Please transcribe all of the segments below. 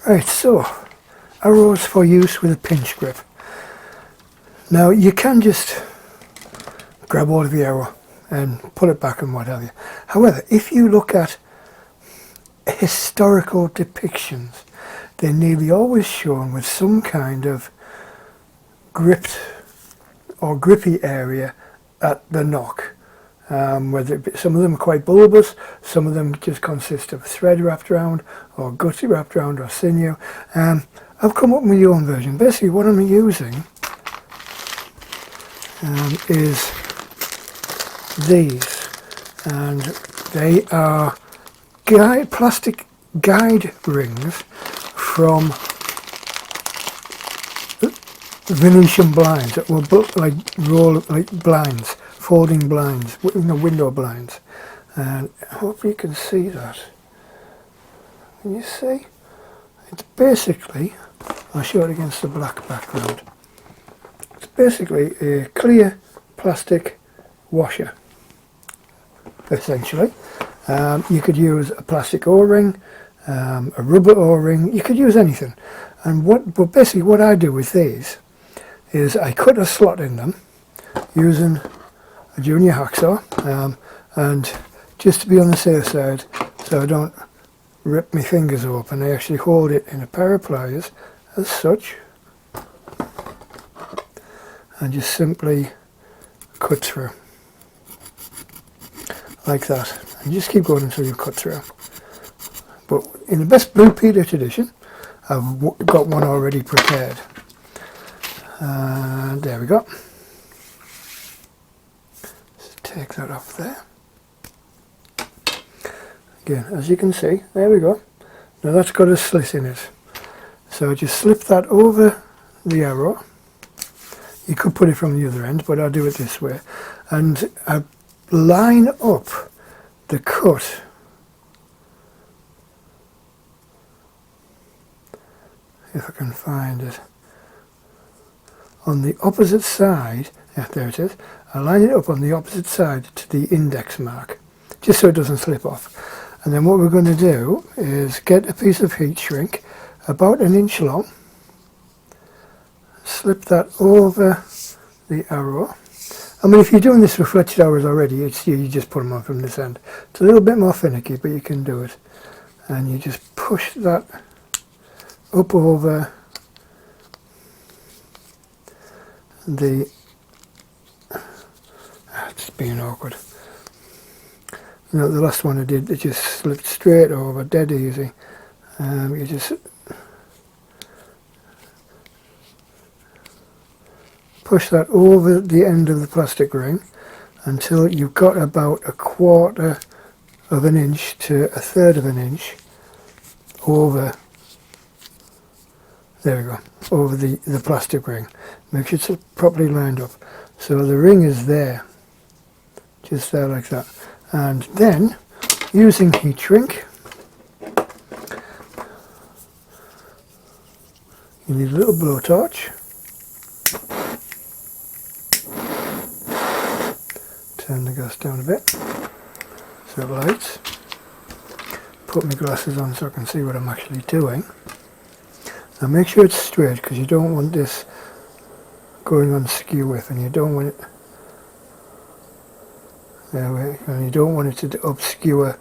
Right, so arrows for use with a pinch grip. Now you can just grab hold of the arrow and pull it back and what have you. However, if you look at historical depictions, they're nearly always shown with some kind of gripped or grippy area at the nock. Whether it be, some of them are quite bulbous, some of them just consist of thread wrapped around or gut wrapped around or sinew. I've come up with my own version. Basically what I'm using is these, and they are plastic guide rings from Venetian blinds that will like blinds, folding blinds, window blinds, and I hope you can see that. Can you see? It's basically, I'll show it against the black background. It's basically a clear plastic washer, essentially. You could use a plastic O-ring, a rubber O-ring, you could use anything. And but basically what I do with these is I cut a slot in them using a junior hacksaw, and just to be on the safe side, so I don't rip my fingers open, I actually hold it in a pair of pliers as such, and just simply cut through like that, and just keep going until you cut through. But in the best Blue Peter tradition, I've got one already prepared. And there we go. Just take that off there. Again, as you can see, there we go. Now that's got a slit in it. So just slip that over the arrow. You could put it from the other end, but I'll do it this way. And I line up the cut if I can find it on the opposite side. Yeah, there it is. I line it up on the opposite side to the index mark, just so it doesn't slip off. And then what we're going to do is get a piece of heat shrink about 1 inch long, slip that over the arrow. I mean, if you're doing this with fletched arrows already, you just put them on from this end. It's a little bit more finicky, but you can do it. And you just push that up over the... it's being awkward. You know, the last one I did, it just slipped straight over, dead easy. You just push that over the end of the plastic ring until you've got about 1/4 of an inch to 1/3 of an inch over, there we go, over the plastic ring. Make sure it's properly lined up. So the ring is there, just there like that. And then, using heat shrink, you need a little blowtorch. Turn the gas down a bit so it lights. Put my glasses on so I can see what I'm actually doing. Now make sure it's straight, because you don't want this going on skew with, and you don't want it there, and you don't want it to obscure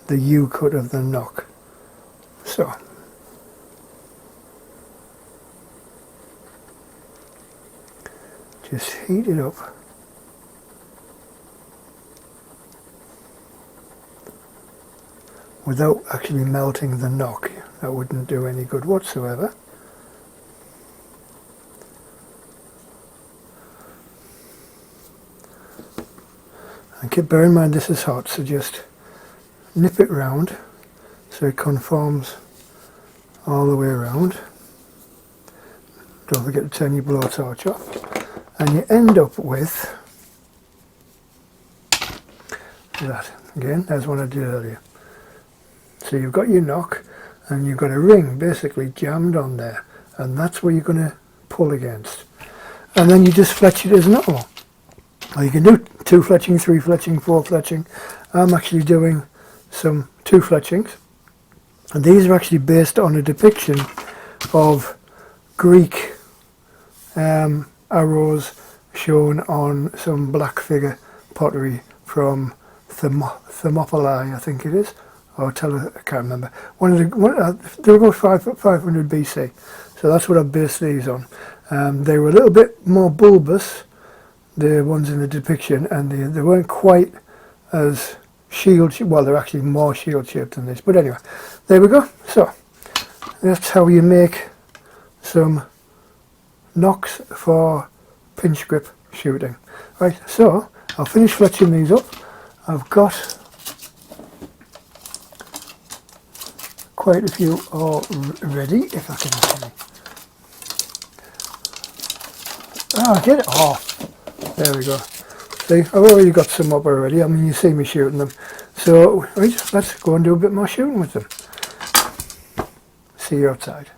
the U cut of the nock. So just heat it up. Without actually melting the nock. That wouldn't do any good whatsoever. And bear in mind this is hot, so just nip it round so it conforms all the way around. Don't forget to turn your blowtorch off. And you end up with that. Again, that's what I did earlier. So you've got your nock and you've got a ring basically jammed on there, and that's where you're going to pull against. And then you just fletch it as normal. Or you can do 2 fletching, 3 fletching, 4 fletching. I'm actually doing some 2 fletchings. And these are actually based on a depiction of Greek arrows shown on some black figure pottery from Thermopylae, I think it is, or I can't remember. They were about 500 BC, so that's what I based these on. They were a little bit more bulbous, the ones in the depiction, and they weren't quite as well, they're actually more shield shaped than this. But anyway, there we go. So that's how you make some nocks for pinch grip shooting. Right, so I'll finish fletching these up. I've got quite a few already, if I can see. I get it off. There we go. See, I've already got some up already. I mean, you see me shooting them. So, right, let's go and do a bit more shooting with them. See you outside.